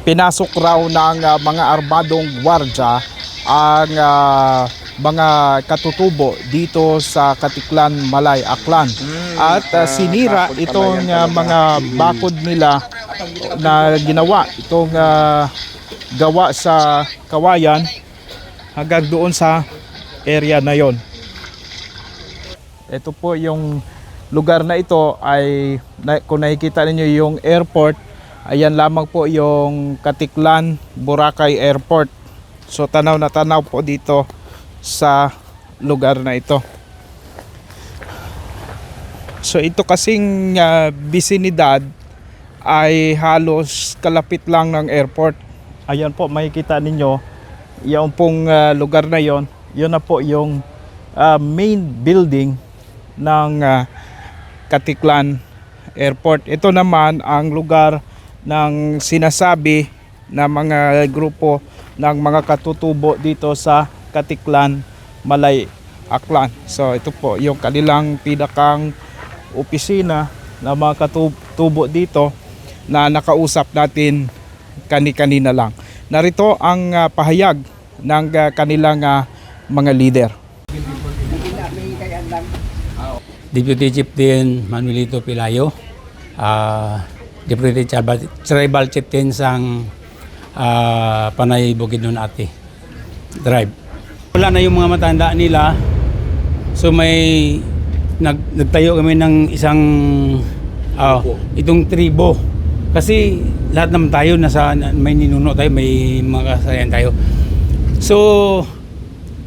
pinasok raw ng mga armadong gwardya ang mga katutubo dito sa Katiklan, Malay, Aklan. At sinira itong mga bakod nila na ginawa, itong gawa sa kawayan hanggang doon sa area na yon. Ito po yung lugar na ito ay kung nakikita ninyo yung airport, ayan lamang po yung Katiklan, Boracay Airport. So tanaw na tanaw po dito sa lugar na ito. So ito kasing bisinidad ay halos kalapit lang ng airport. Ayan po, makikita ninyo yung pong lugar na yon. Yun na po yung main building ng Katiklan Airport. Ito naman ang lugar ng sinasabi na mga grupo ng mga katutubo dito sa Katiklan, Malay, Aklan. So ito po yung kanilang pinakang opisina na mga katutubo dito na nakausap natin kani-kanina lang. Narito ang pahayag ng kanilang mga leader. Deputy Chief din Manuelito Pilayo, Deputy Tribal Chieftain sang Panay Bukidnon Ate Drive. Wala na yung mga matanda nila, so may nagtayo kami ng isang itong tribo. Kasi lahat naman tayo may ninuno tayo, may mga kasayan tayo. So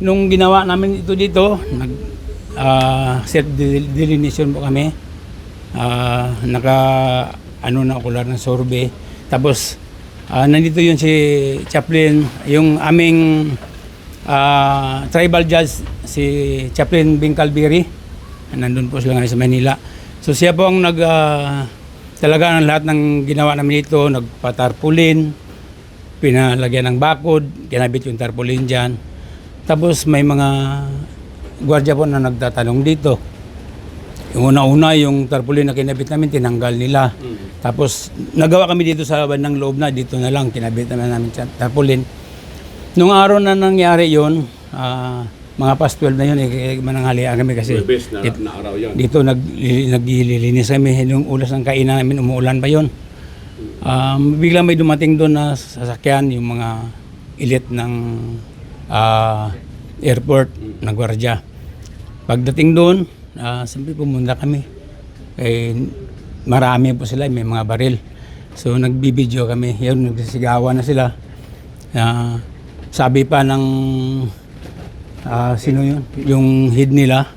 nung ginawa namin ito dito, set delineation po kami. Na okular ng survey. Tapos nandito yun si Chaplain, yung aming tribal judge, si Chaplain Bing Calviri. Nandun po sila ngayon sa Manila. So siya po ang talaga ng lahat ng ginawa namin dito, nagpatarpulin, pinalagyan ng bakod, kinabit yung tarpaulin dyan. Tapos may mga gwardiya po na nagtatanong dito. Yung una-una, yung tarpaulin na kinabit namin, tinanggal nila. Tapos nagawa kami dito sa bandang loob na, dito na lang, kinabit namin tarpaulin. Nung araw na nangyari yun, mga past 12 na yun, mananghalian kami kasi na araw yun. Dito naglilinis kami. Yung ulas ng kainan namin, umuulan pa yun. Bigla may dumating doon na sasakyan, yung mga elite ng airport na gwardiya. Pagdating doon, siyempre pumunta kami. Marami po sila, may mga baril. So nagbibideo kami, yun, nagsisigawan na sila. Sabi pa ng sino yun? Yung head nila,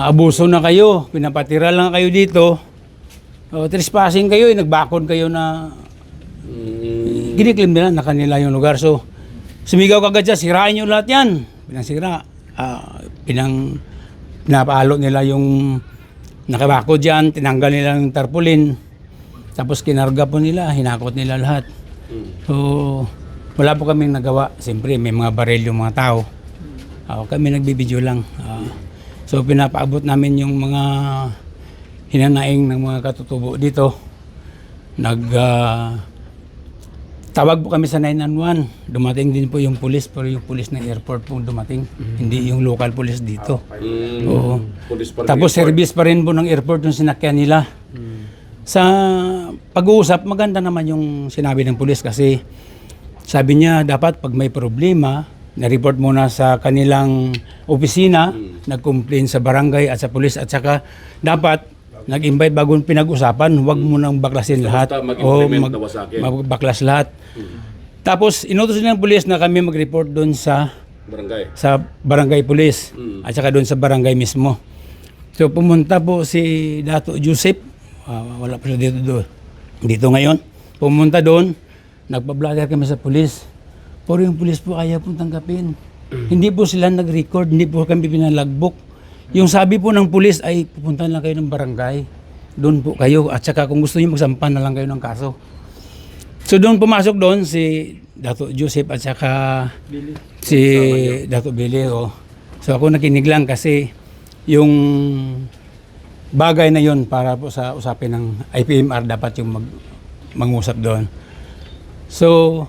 abuso na kayo, pinapatira lang kayo dito. Trespassing kayo, nagbakod kayo na giniklim nila na kanila yung lugar. So sumigaw kagad siya, sirain nyo lahat yan. Pinansira, pinapalo nila yung nakabakod dyan, tinanggal nila yung tarpaulin. Tapos kinarga po nila, hinakot nila lahat. So wala po kaming nagawa. Siyempre may mga baril yung mga tao. Kami nagbibideo lang. So pinapaabot namin yung mga hinanaing ng mga katutubo dito. Tawag po kami sa 911. Dumating din po yung pulis, pero yung pulis ng airport po dumating. Hindi yung local police dito. Tapos service pa rin po ng airport yung sinakyan nila. Sa pag-uusap, maganda naman yung sinabi ng pulis kasi sabi niya dapat pag may problema, na-report muna sa kanilang opisina, nag-complain sa barangay at sa pulis, at saka dapat nag-invite bago pinag-usapan, huwag mo nang baklasin lahat o magbaklas lahat. Tapos inutos ng pulis na kami mag-report doon sa barangay pulis at saka doon sa barangay mismo. So pumunta po si Dato Joseph, wala pa siya dito ngayon. Pumunta doon, nagpa-blatter kami sa pulis. Pero yung pulis po kaya pong tanggapin. Hindi po sila nag-record, hindi po kami pinalagbok. Yung sabi po ng pulis ay pupuntahan lang kayo ng barangay. Doon po kayo. At saka kung gusto niyo magsampan na lang kayo ng kaso. So doon pumasok doon si Dato Joseph at saka si Dato Billy. So ako nakinig lang kasi yung bagay na yon para po sa usapin ng IPMR dapat yung mangusap doon. So,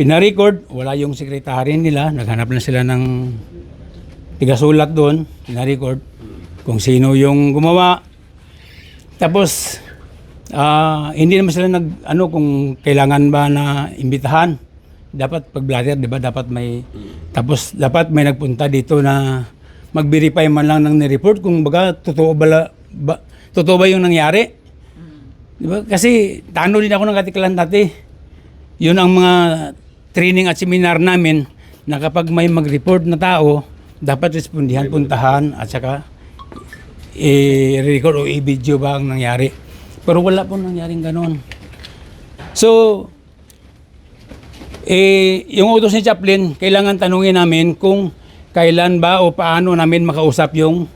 pinarecord, wala yung sekretary nila, naghanap na sila ng tigasulat doon, pinarecord kung sino yung gumawa. Tapos, hindi naman sila kung kailangan ba na imbitahan. Dapat pag blatter, di ba, dapat may, tapos dapat may nagpunta dito na mag-verify man lang ng ni-report kung baga totoo ba yung nangyari. Di ba? Kasi tano din ako ng Katiklan dati. Yun ang mga training at seminar namin na kapag may mag-report na tao, dapat respondihan, puntahan at saka i-record o i-video ba ang nangyari. Pero wala po nangyaring ganon. So, yung utos ni Chaplain, kailangan tanungin namin kung kailan ba o paano namin makausap yung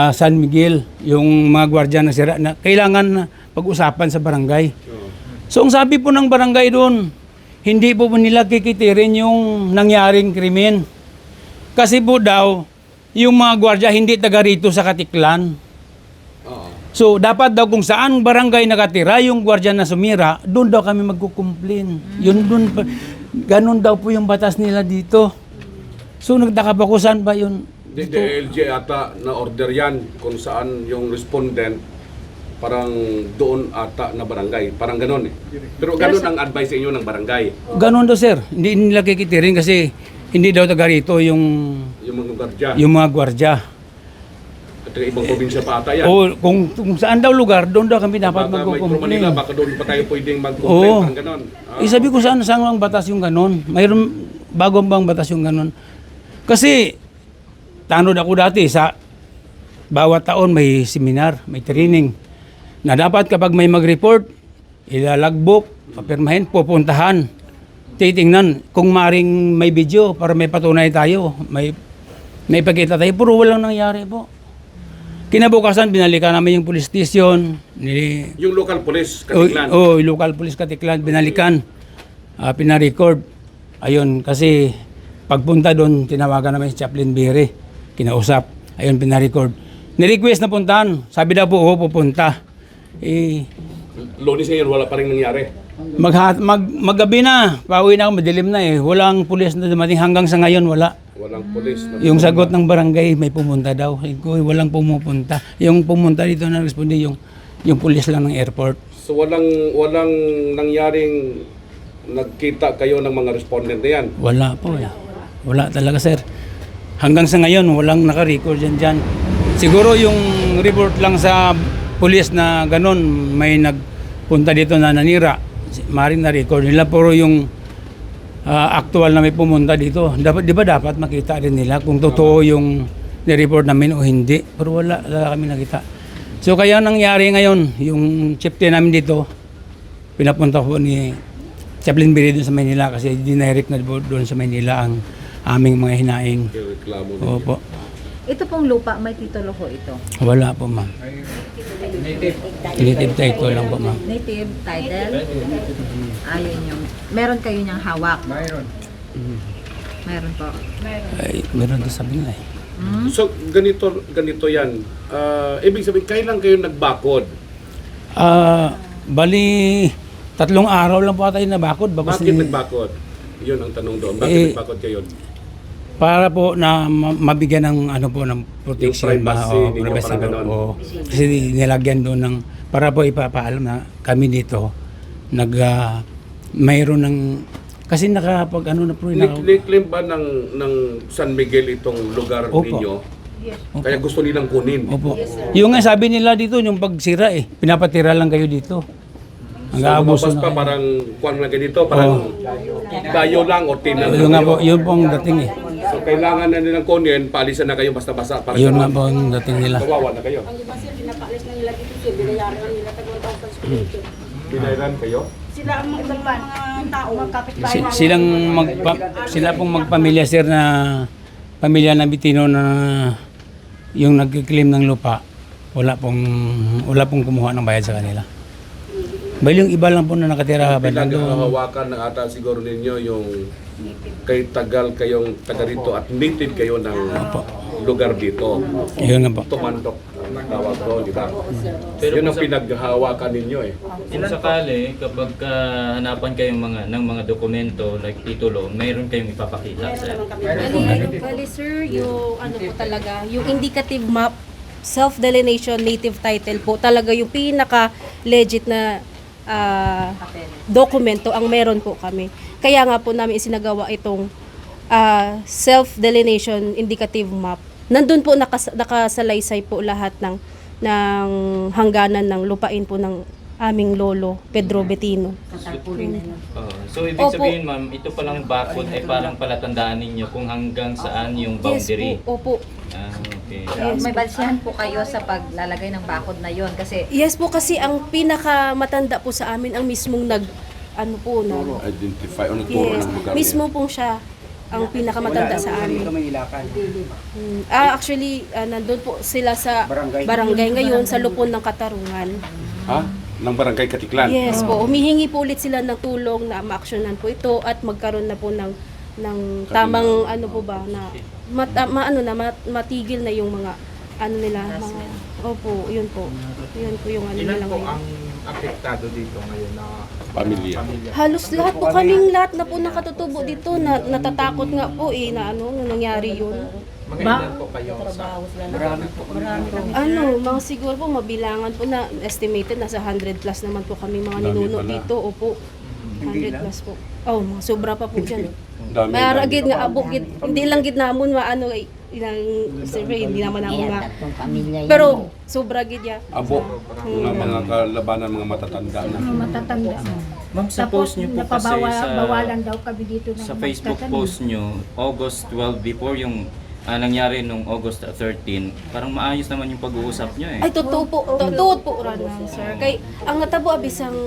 San Miguel, yung mga gwardiya na sira, na kailangan na pag-usapan sa barangay. So, ang sabi po ng barangay doon, hindi po nila kikitirin yung nangyaring krimen. Kasi po daw, yung mga gwardiya hindi taga rito sa Katiklan. So, dapat daw kung saan barangay nakatira yung gwardiya na sumira, doon daw kami magkukumplain. Yun doon pa. Ganon daw po yung batas nila dito. So, nagtaka pa ko saan ba yun? DLG ata na order yan kung saan yung respondent parang doon ata na barangay. Parang ganon eh. Pero ganon ang advice sa inyo ng barangay. Ganon daw, sir. Hindi nila kikitirin kasi hindi daw taga rito yung Yung mga gwardiya. yung mga gwardiya. At ibang probinsya pa ata yan. O kung saan daw lugar, doon daw kami dapat Baka may Metro magkukumplain. Manila, baka doon pa tayo pwedeng mag-complain. Oo. Parang ganon. Sabi ko saan ang batas yung ganon? Mayroon bagong bang batas yung ganon? Kasi tanod ako dati sa bawat taon may seminar, may training na dapat kapag may mag-report, ilalagbok, papirmahin, pupuntahan, titingnan kung maring may video para may patunay tayo, may pakita tayo, puro walang nangyari po. Kinabukasan, binalikan namin yung police station. Yung local police, Katiklan. Yung local police Katiklan, binalikan. Pinarecord. Ayun, kasi pagpunta doon, tinawagan namin si Chaplain Biri. Kinausap. Ayun, pinarecord. Ni-request na puntahan. Sabi daw po, pupunta. Lunes ngayon, wala pa rin nangyari. Maggabi na. Pauwi na ako, madilim na eh. Walang pulis na dumating. Hanggang sa ngayon, wala. Walang police. Yung sagot ng barangay, may pumunta daw. Walang pumupunta. Yung pumunta dito na responde, yung pulis lang ng airport. So walang nangyaring nagkita kayo ng mga respondent na yan? Wala po. Wala talaga, sir. Hanggang sa ngayon, walang naka-record dyan. Siguro yung report lang sa pulis na ganon, may nagpunta dito na nanira. Maring na-record nila. Pero yung actual na may pumunta dito, di ba dapat makita rin nila kung totoo yung ni-report namin o hindi. Pero wala kami nakita. So kaya nangyari ngayon, yung chieftain namin dito, pinapunta ko ni Chaplain Biri doon sa Maynila kasi dinirect na doon sa Maynila ang aming mga hinaing. Reklamo ninyo. Opo. Ito pong lupa, may titulo ko ito. Wala po, ma'am. Native title lang po, ma'am. Native title. Ayun yung, meron kayo niyang hawak. Meron po. Ay, meron doon sabi nga eh. So ganito yan. Ibig sabihin, kailan kayo nagbakod? Bali, 3 araw lang po tayo nabakod. Bakit nagbakod? Yun ang tanong doon. Bakit nagbakod kayo? Para po na mabigyan ng ng protection Yung privacy ninyo, privacy parang po. ganon. Oo. Kasi nilagyan doon ng para po ipapaalam na kami dito mayroon ng kasi nakapag na po Claim ba ng San Miguel itong lugar Opo. ninyo? Kaya gusto nilang kunin. Opo. Yung nga sabi nila dito yung pagsira pinapatira lang kayo dito. Ang aabuso Lumabas pa na. parang kuwan lang ganito, parang dayo lang o tina lang Yun nga po, kayo. yun po ang dating eh. So kailangan na nilang kunin, paalisan na kayo basta-basa para Yun nga po ang dating nila. kawawa na kayo. Binayaran kayo? Sila ang mga ibang mga tao, mga kapitbahay namin. Sila pong magpamilya sir na pamilya na Bitino na yung nag-claim ng lupa, wala pong kumuha ng bayad sa kanila. Bali yung iba lang po na nakatira bandang doon. Pinaghahawakan na ata siguro ninyo yung kay tagal kayong taga rito at native kayo ng lugar dito. Yun nga po. Tumandok tawag doon, di ba? Pero Yun ang kung sa- pinaghahawakan ninyo eh. Kung sakali, kapag hanapan kayong ng mga dokumento like titulo, mayroon kayong ipapakita, sir. Bali sir, yung ano po talaga, yung indicative map, self-delineation native title po, talaga yung pinaka-legit na dokumento ang meron po kami. Kaya nga po namin isinagawa itong self-delineation indicative map. Nandun po nakasalaysay po lahat ng hangganan ng lupain po ng aming lolo, Pedro Betino. So, ibig Opo. sabihin, ma'am, ito palang bakod ay parang palatandaan ninyo kung hanggang saan yung boundary. Yes po, opo. Okay. May balsihan po kayo sa paglalagay ng bakod na yon kasi Yes po, kasi ang pinakamatanda po sa amin ang mismong ano po, Identify o nagturo yes, ng lugar mismo pong siya ang pinakamatanda sa amin. Actually, nandun po sila sa barangay ngayon sa Lupon ng Katarungan. Ha? Ng barangay Katiklan? Yes po, humihingi po ulit sila ng tulong na ma-actionan po ito at magkaroon na po ng tamang ano po ba na matigil na yung mga ano nila, mga, opo, yun po. Yun po yung ano nila Ilan po ngayon. ang apektado dito ngayon na Pamilya. Halos lahat po, kaming lahat na po nakatutubo dito, na natatakot nga po na nung nangyari yun. mga ilan po kayo sa Mga siguro po mabilangan po na estimated nasa 100 plus naman po kami mga Dami ninuno pala. dito. Opo. 100 plus po. Oh, mga sobra pa po dyan. Dami. Mayaragid nga abok gid, hindi lang gid namon maano ilang survey hindi naman namon nga. Pero sobra gid ya. Abo, mga kalabanan, mga matatanda na. Matatanda. Ma'am, sa post nyo po kasi Bawalan daw kami dito ng sa Facebook magtatanim. post nyo, August 12, before yung nangyari nung August 13, parang maayos naman yung pag-uusap nyo eh. Ay totoo po, totoo po ran sir. Kay ang natabo abisang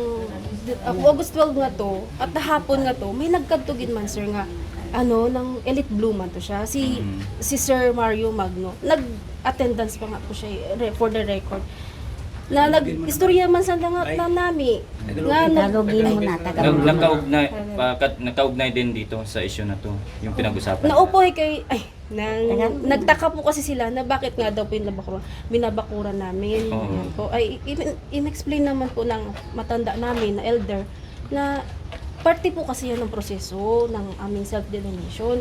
August 12 nga to at hapon nga to may nagkadtugin man sir nga ng Elite Blue man to siya si Sir Mario Magno nag-attendance pa nga po siya for the record na nag-istorya man sa nga nami nga Nakaugnay din dito sa issue na to, yung pinag-usapan. naupo nagtaka po kasi sila na bakit nga daw binabakuran namin. Oo. Yan po. Ay, in-explain naman po ng matanda namin na elder na parte po kasi yan ng proseso ng aming self-delineation.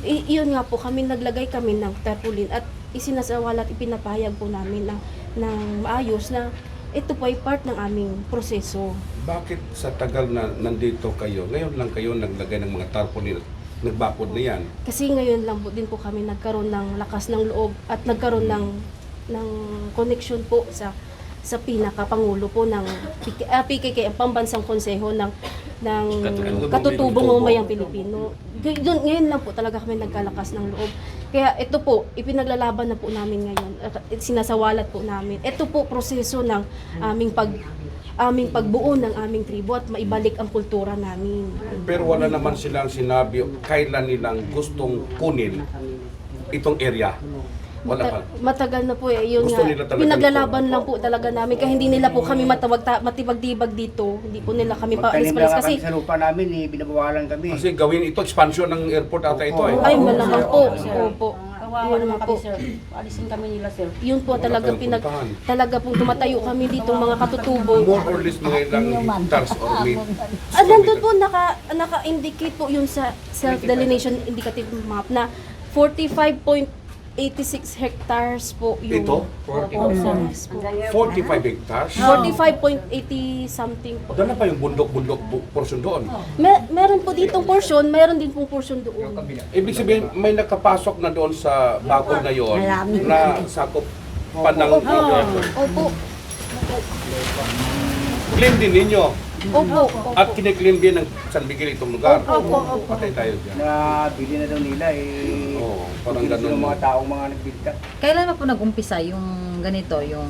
Iyon nga po, naglagay kami ng tarpaulin at isinasawala at ipinapahayag po namin ng maayos na ito po ay part ng aming proseso. Bakit sa tagal na nandito kayo, ngayon lang kayo naglagay ng mga tarpaulin at nagbakod na yan? Kasi ngayon lang po din po kami nagkaroon ng lakas ng loob at nagkaroon ng connection po sa pinaka-pangulo po ng PKK, ang Pambansang Konseho ng Katutubong Mamayang Pilipino. Ngayon lang po talaga kami nagkalakas ng loob. Kaya ito po, ipinaglalaban na po namin ngayon. At sinasawalat po namin. Ito po proseso ng aming pagbuo ng aming tribo at maibalik ang kultura namin. Pero wala naman silang sinabi kailan nilang gustong kunin itong area. Wala pa. Matagal na po yun Gusto nga. nila talaga Pinaglalaban nito. lang po talaga namin kaya hindi nila po kami matibag-tibag dito. Hindi po nila kami paalis-palis kasi sa lupa namin, binabawalan kami. Kasi gawin ito, expansion ng airport ata ito eh. ay malamang po. Opo. Kawawa Yun naman po. kami, sir. Alisin kami nila, sir. Yun po talaga tayong puntahan. talaga pong tumatayo kami dito mga katutubo. More or less mga ilang hectares or Nandun po naka-indicate po yun sa self-delineation indicative map na 45.86 hectares po yung Ito? Yes po. 45 hectares? 45.80 something po. Doon na pa yung bundok-bundok portion doon. Meron po ditong portion, meron din pong portion doon. Ibig sabihin, may nakapasok na doon sa bakod na yon na sakop pa ng airport. Opo. Claim din ninyo. Opo. At kiniklaim din ng San Miguel itong lugar. Patay tayo dyan. Na bili na daw nila Oo, parang Sino ganun. mga taong mga nagbigta. kailan pa po nag-umpisa yung ganito, yung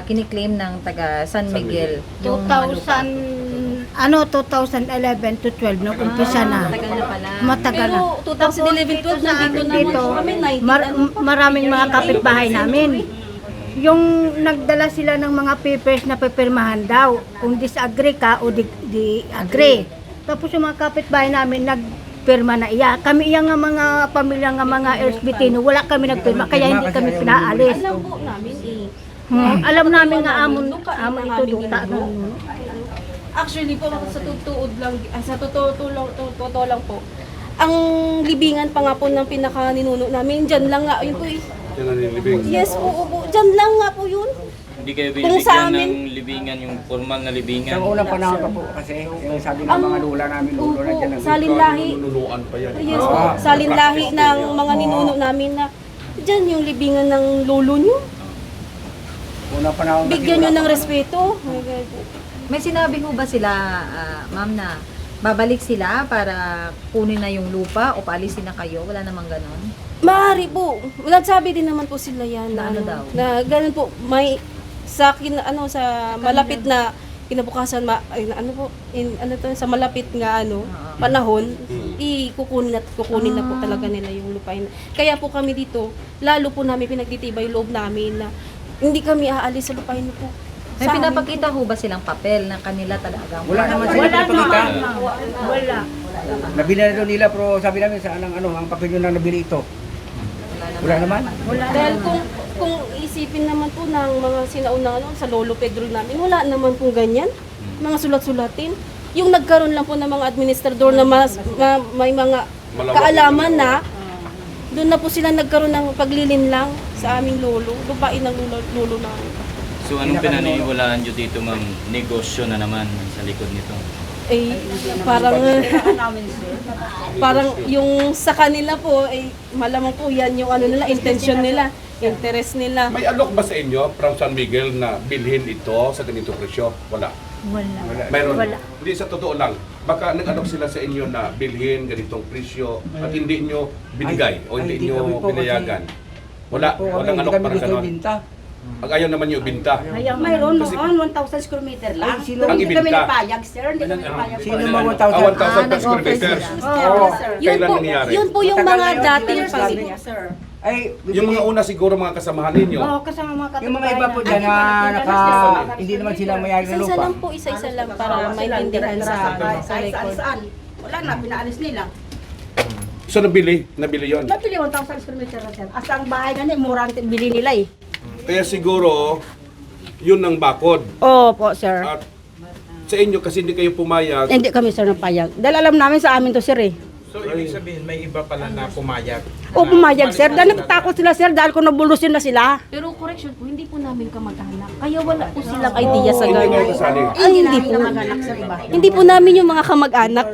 kiniklaim ng taga San Miguel? Yung mga lupa? 2011 to 12 nung umpisa na. Matagal na pala. Matagal na. Pero 2011-12 nandito na Dito, kami 19. maraming mga kapitbahay namin. Yung nagdala sila ng mga papers na pipirmahan daw, kung disagree ka o di agree. Tapos yung mga kapitbahay namin pirma na iya. Kami iya nga mga pamilya nga mga Ersbitino, wala kami nagpirma, kaya hindi kami pinaalis. Alam po namin Alam namin nga amon amon ito duta. Actually po sa totoo lang po. Ang libingan pa nga po ng pinaka ninuno namin, diyan lang nga yun po. Yan ang nilibing. Yes po, diyan lang nga po yun. Hindi kayo Kung sa binibigyan amin- ng libingan, yung formal na libingan. Sa unang panahon pa po kasi yung sabi ng mga lula namin, lulo na dyan. Opo, salinlahi. Nununuan pa yan. Yes po, salinlahi ng mga ninuno namin na diyan yung libingan ng lolo nyo. Unang panahon kasi Bigyan nyo wala ng pa. respeto. May sinabi ho ba sila, ma'am, na babalik sila para kunin na yung lupa o paalisin na kayo? Wala namang ganon. Maaari po. Nagsabi din naman po sila yan Na ano daw? Na ganun po, may sa sa malapit na kinabukasan sa malapit nga panahon kukunin na po talaga nila yung lupain. Kaya po kami dito, lalo po namin pinagtitibay yung loob namin na hindi kami aalis sa lupain po. May Sa amin. pinapakita ho ba silang papel na kanila talagang? Wala naman sila pinapakita. Wala. Nabili na daw nila pero sabi namin saan ang papel yun na nabili ito. Wala naman. Dahil kung isipin naman po ng mga sinaunang sa Lolo Pedro namin, wala naman pong ganyan. Mga sulat-sulatin. Yung nagkaroon lang po ng mga administrador na may mga kaalaman na, doon na po sila nagkaroon ng paglilinlang sa aming lolo, lupain ng lolo namin. So anong pinaniniwalaan nyo dito, ma'am? Negosyo na naman sa likod nito. Eh, parang yung sa kanila po, malamang po yan yung intention nila, interest nila. May alok ba sa inyo from San Miguel na bilhin ito sa ganitong presyo? Wala. Wala. Mayroon. Wala. Hindi, sa totoo lang. Baka nag-alok sila sa inyo na bilhin ganitong presyo at hindi nyo binigay o hindi hindi kami nyo po pinayagan. Wala. Walang alok para ganon. binta. Ang ayaw naman nyo ibinta. Mayroon Kasi- noon 1,000 square meter lang. Ay, sino- Ang Hindi kami ibinta? napayag, sir. Hindi kami napayag. Sino mga 1,000 per square nag-offer meter. Oo, sir. Kailan nangyari? Yun po yung Matagal mga na yun, dating sila nagsabi. Sir. Ay, Yung mga una siguro mga kasamahan ninyo. Oo, kasama mga kapitbahay. yung mga iba po dyan na hindi naman sila mayari ng Isa-isa lupa. lang po, isa-isa lang para maintindihan sa record. Saan? Wala na, pinaalis nila. So nabili yon. Napili 1,000 square meter na sir. Asa ang bahay na murang bili nila eh. Kaya siguro yun ang bakod. Opo, sir. At sa inyo kasi hindi kayo pumayag. Hindi kami sir napayag. Dahil alam namin sa amin to sir eh. So ibig sabihin may iba pala na pumayag. O pumayag sir. Dahil nagtakot sila sir dahil kung nabulusin na sila. Pero correction po, hindi po namin kamag-anak. Kaya wala po silang idea sa Hindi kayo gano'n. kasali. Ay, hindi po. Kamag-anak sir iba. Hindi po namin yung mga kamag-anak,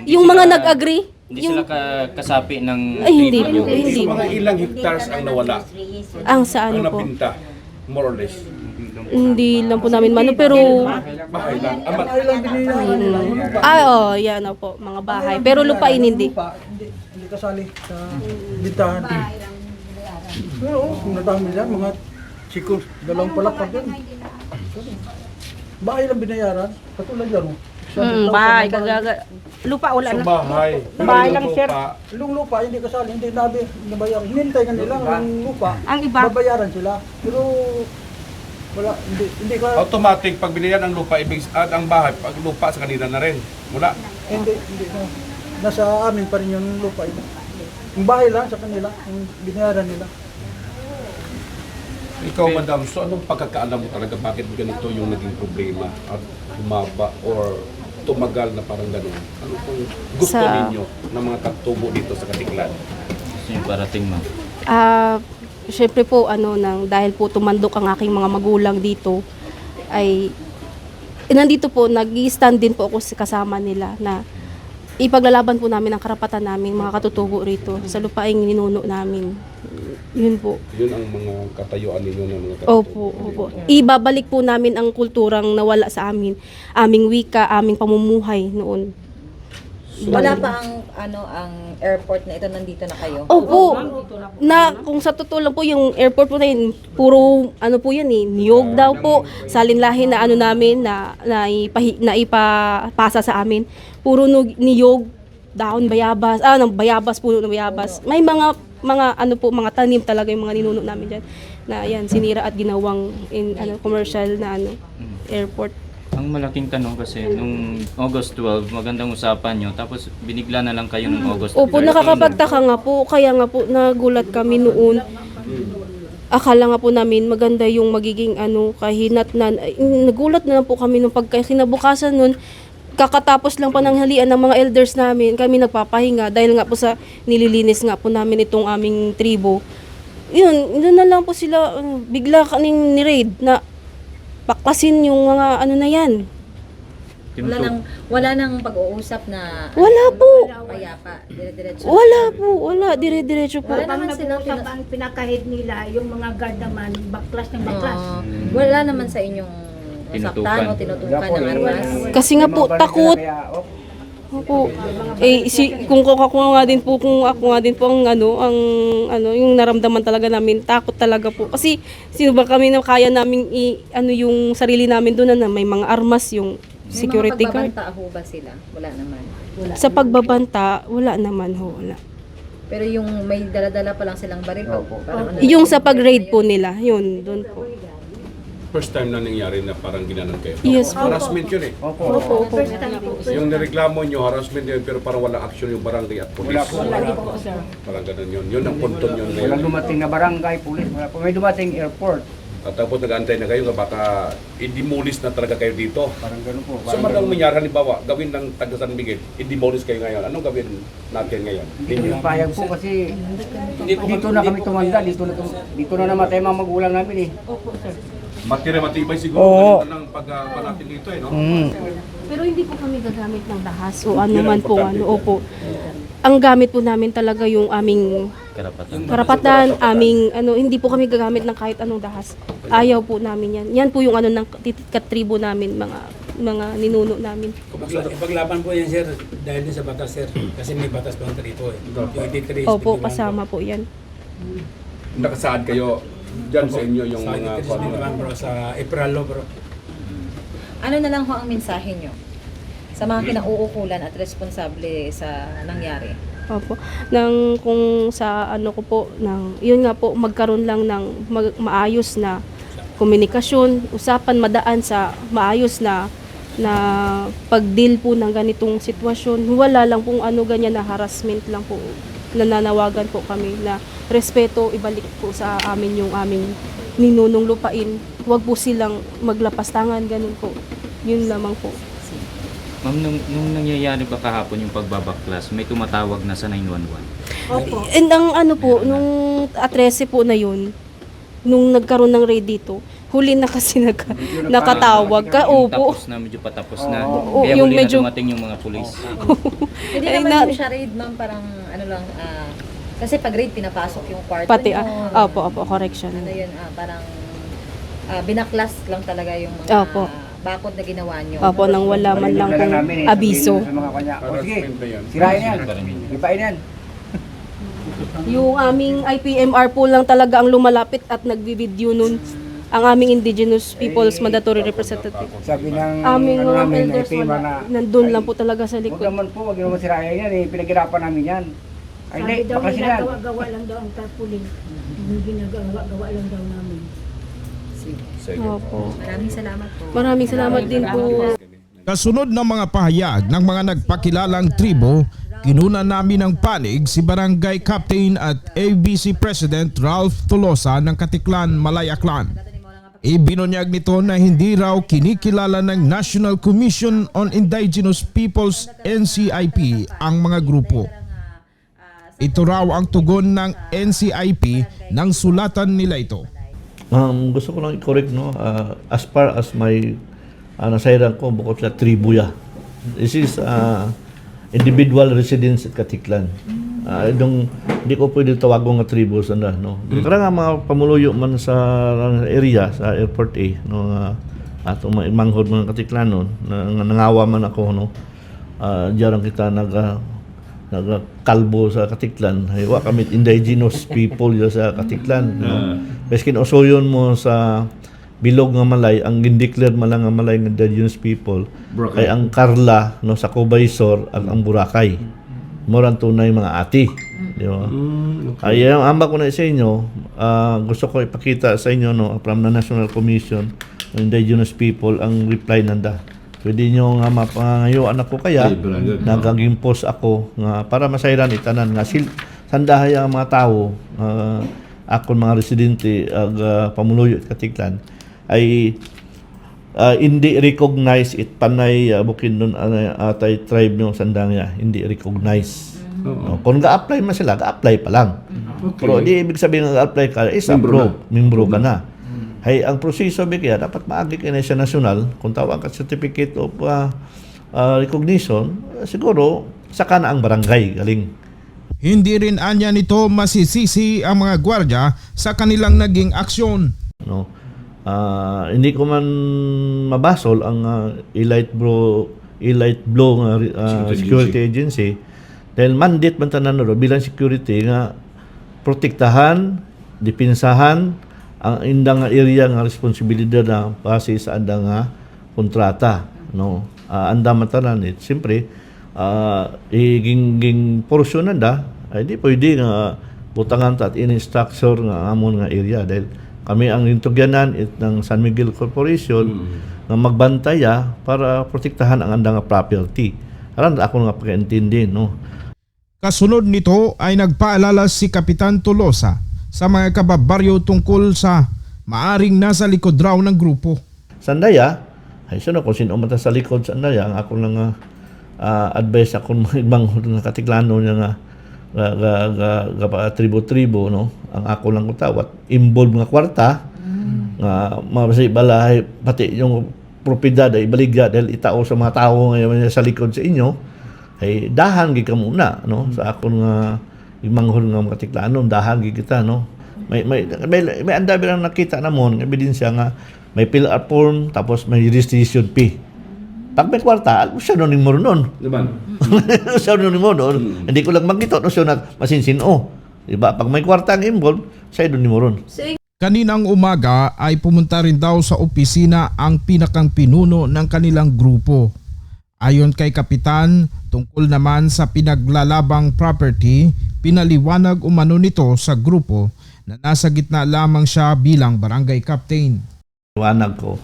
yung mga nag-agree. Hindi sila kasapi ng Ay, hindi trip nyo. po, hindi. Mga ilang hectares ang nawala. Ang sa Ang ano po. nabinta. More or less. Hindi lang po namin pero Bahay lang. yan na po, mga bahay. Pero lupain hindi. Hindi kasali sa bintahan. Pero kung nadami yan, mga siguro dalawang palakpak yan. Bahay lang binayaran, katulad yan. Bahay. Lupa wala So na. bahay. Bahay lang, Yung sir. lupa, Yung lupa, hindi kasali, hindi nabi nabayaran. Hinintay ka nila ang lupa. Ang iba. Babayaran sila. Pero wala, hindi ka, Automatic pag binayan ang lupa ibig at ang bahay pag lupa sa kanila na rin. Wala. hindi na. Nasa amin pa rin yung lupa. Yung bahay lang sa kanila, yung binayaran nila. Ikaw, madam, so anong pagkakaalam mo talaga bakit ganito yung naging problema at humaba or tumagal na parang gano'n? Ano pong gusto Sa- ninyo ng mga katubo dito sa Katiklan? Gusto nyo parating, ma'am? Syempre po dahil po tumandok ang aking mga magulang dito ay nandito po nag-i-stand din po ako kasama nila na ipaglalaban po namin ang karapatan namin mga katutubo rito sa lupaing ninuno namin. Yun po. Yun ang mga katayuan ninyo ng mga katutubo. Opo. Ibabalik po namin ang kulturang nawala sa amin, aming wika, aming pamumuhay noon. Wala pa ang airport na ito, nandito na kayo. Opo. Na kung sa totoo lang po yung airport po na yun, puro po yan niyog daw po, salinlahi na namin na ipapasa sa amin. Puro niyog, dahon bayabas, bayabas puno ng bayabas. May mga mga tanim talaga yung mga ninuno namin diyan. Na yan sinira at ginawang commercial na airport. Ang malaking tanong kasi, nung August 12, magandang usapan nyo, tapos binigla na lang kayo nung August 13. Opo, nakakapagtaka nga po. Kaya nga po, nagulat kami noon. Akala nga po namin maganda yung magiging kahinatnan. Nagulat na lang po kami nung pagkakinabukasan nun. Kakatapos lang pananghalian ng mga elders namin, kami nagpapahinga dahil nga po sa nililinis nga po namin itong aming tribo. Yun na lang po sila, bigla kaning ni-raid na paklasin yung mga na yan. Wala nang pag-uusap na Wala po. payapa, dire-diretso. Wala, dire-diretso po. Wala naman Pag silang nag-uusap ang pinakahid nila, yung mga guard naman, baklas ng baklas. wala naman sa inyong nasaktan o tinutukan ng armas. Kasi nga po, takot. Opo. Kung ako nga din po yung naramdaman talaga namin, takot talaga po. Kasi sino ba kami na kaya namin yung sarili namin doon na may mga armas, yung security guard. May mga pagbabanta ho ba sila? Wala naman. Sa pagbabanta, wala naman ho, wala. Pero yung may dala-dala pa lang silang baril. Yung sa pag-raid po nila, yun, doon po. First time na nangyari na parang ginanon kayo. Yes po. Harassment yun eh. Opo. First time po. Yung nireklamo nyo, harassment yun, pero parang wala action yung barangay at police. Wala po, sir. Parang ganun yun. Yun ang punton yun Walang ngayon. dumating na barangay, pulis. Wala po. May dumating airport. At tapos nag-antay na kayo na baka i-demolish na talaga kayo dito. Parang gano'n po. So madang mangyari, halimbawa, gawin ng taga San Miguel, i-demolish kayo ngayon. Anong gawin natin ngayon? Hindi ko payag po kasi dito na kami tumanda. Dito na namatay mga magulang namin eh. Matibay siguro Oo. ganito ng pag natin dito eh, no? Pero hindi po kami gagamit ng dahas o Yun ang man po, importante. opo. Ang gamit po namin talaga yung aming karapatan, hindi po kami gagamit ng kahit anong dahas. Ayaw po namin yan. Yan po yung ng katribo namin, mga ninuno namin. Ipaglaban po yan, sir, dahil din sa batas, sir. Kasi may batas po ang rito eh. Yung 83 Opo, kasama po yan. Nakasaad kayo dyan sa inyo yung Sa mga 83 naman, bro, sa April, bro. Ano na lang ho ang mensahe nyo sa mga kinauukulan at responsable sa nangyari? Opo. Kung sa ko po, yun nga po, magkaroon lang ng maayos na komunikasyon, usapan madaan sa maayos na pag-deal po ng ganitong sitwasyon. Wala lang pong ganyan na harassment lang po. Nananawagan po kami na respeto, ibalik po sa amin yung aming ninunong lupain. Huwag po silang maglapastangan, ganun po. Yun lamang po. Ma'am, nung nangyayari ba kahapon yung pagbabaklas, may tumatawag na sa 911? Opo. And ang po, nung atrese po na yun, nung nagkaroon ng raid dito, huli na kasi nakatawag ka. Opo. Tapos na, medyo patapos na. Oo, Kaya yung huli medyo- na dumating yung mga pulis. Hindi Ay, naman na- po siya raid, ma'am, parang kasi pag raid, pinapasok yung kwarto Pati, nyo. opo, correction. Yun, parang binaklas lang talaga yung mga Opo. bakod na ginawa nyo. Opo, nang wala man lang Dala pong namin eh, abiso. sabihin sa mga kanya, "O, sige, Harassment na yan. sirain yan. Ipain yan." Yung aming IPMR po lang talaga ang lumalapit at nagbibideo nun. Ang aming Indigenous Peoples Mandatory Representative. Sabi ng Aming mga namin, elders IPMR wala. Nandun lang po talaga sa Huwag likod. naman po, huwag naman sirain yan eh. Pinaghirapan namin yan. Ay, Sabi hindi, daw baka nila, sila. gawa lang daw ang tarpaulin. Ginagawa lang daw namin. Opo. Maraming salamat po. Maraming salamat din po. Kasunod ng mga pahayag ng mga nagpakilalang tribo, kinuna namin ng panig si Barangay Captain at ABC President Ralph Tolosa ng Katiklan, Malayaklan. Ibinunyag nito na hindi raw kinikilala ng National Commission on Indigenous Peoples NCIP ang mga grupo. Ito raw ang tugon ng NCIP nang sulatan nila ito. Gusto ko lang i-correct, no? As far as my nasairan ko, bukod sa tribuya. This is individual residence at Katiklan. Hindi ko pwede tawagong nga tribu sa no. Kaya nga mga pamuluyo man sa area, sa airport A, no, atong mga manghod mga Katiklan, no, nangawa man ako, no. Diyan kita nagkalbo sa Katiklan. Wa kami indigenous people yo sa Katiklan, no. Meskin usoyon mo sa bilog nga malay, ang gindeclare man lang nga malay nga indigenous people kay ang Karla, no, sa Cobaysor at ang Boracay. Moran tunay mga ati, di ba? Ay ang amba ko na sa inyo, gusto ko ipakita sa inyo, no, from the National Commission indigenous people ang reply nanda. Pwede nyo nga mapangayuan ako kaya nagaging post ako nga para masayran itanan nga sandahay ang mga tao akon mga residente ag pamuluyo at Katiklan ay hindi recognize it panay bukin nun atay tribe ng sandangya hindi recognize. No, kung ga-apply man sila, ga-apply pa lang. Pero di ibig sabihin nga ga-apply ka is approved, membro ka na. Hay ang proseso bigya dapat maagi ka na sa national kung tawag ka certificate of recognition, siguro saka na ang barangay galing. Hindi rin anya nito masisisi ang mga gwardiya sa kanilang naging aksyon. No. Hindi ko man mabasol ang Elite Blow nga security agency dahil mandate man tanan ro bilang security nga protektahan, dipinsahan ang indang area nga responsibilidad na base sa andang kontrata, no. Anda man tanan it siyempre iging porsyon nanda ay di pwede nga butangan ta at in-structure nga amon nga area dahil kami ang intugyanan ng San Miguel Corporation na magbantaya para protektahan ang andang property. Aran ako nga pagkaintindi, no. Kasunod nito ay nagpaalala si Kapitan Tolosa sa mga kababaryo tungkol sa maaring nasa likod raw ng grupo. Sandaya, ay sino kung sino mata sa likod sandaya, ang ako lang advice akong ibang Katiklano niya nga tribo-tribo, no. Ang ako lang utawat, involved nga kwarta, nga mabasay balay, pati yung propiedad ay ibaligya dahil itao sa mga tao ngayon sa likod sa inyo, ay dahan gi ka muna, no, sa akon nga imanghon nga Katiklano, dahan gi kita, no. May anda bilang nakita namon ebidensya nga may fill up form tapos may registration fee. Pag may kwarta, siya nun mo nun. Diba? Siya nun mo nun. Hindi ko lang magkito, no, siya na masinsino. Diba? Pag may kwarta ang involved, siya nun mo nun. Kaninang umaga ay pumunta rin daw sa opisina ang pinakang pinuno ng kanilang grupo. Ayon kay Kapitan, tungkol naman sa pinaglalabang property, pinaliwanag umano nito sa grupo na nasa gitna lamang siya bilang barangay captain. Liwanag ko.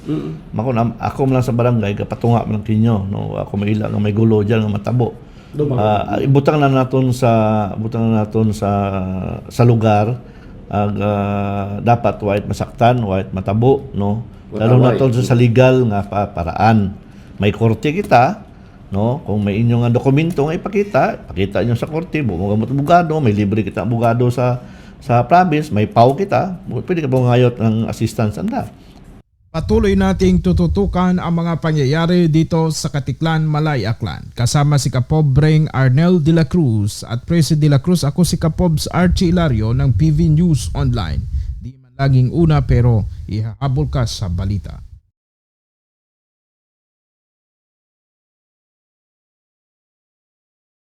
Ako lang sa barangay, kapatunga lang kinyo. No? Ako may ilang, may gulo dyan, nga matabo. Ibutang na natin sa lugar. Dapat white masaktan, white matabo. No? Lalo na ito sa legal nga paraan. May korte kita, no, kung may inyong dokumento nga ipakita nyo sa korte, bumugamot abogado, may libre kita abogado sa province, may PAW kita, pwede ka bungayot ng assistance anda. Patuloy nating tututukan ang mga pangyayari dito sa Katiklan, Malay, Aklan. Kasama si Kapobreng Arnel de la Cruz at Presi de la Cruz, ako si Kapobs Archie Ilario ng PV News Online. Di man laging una pero ihahabol ka sa balita.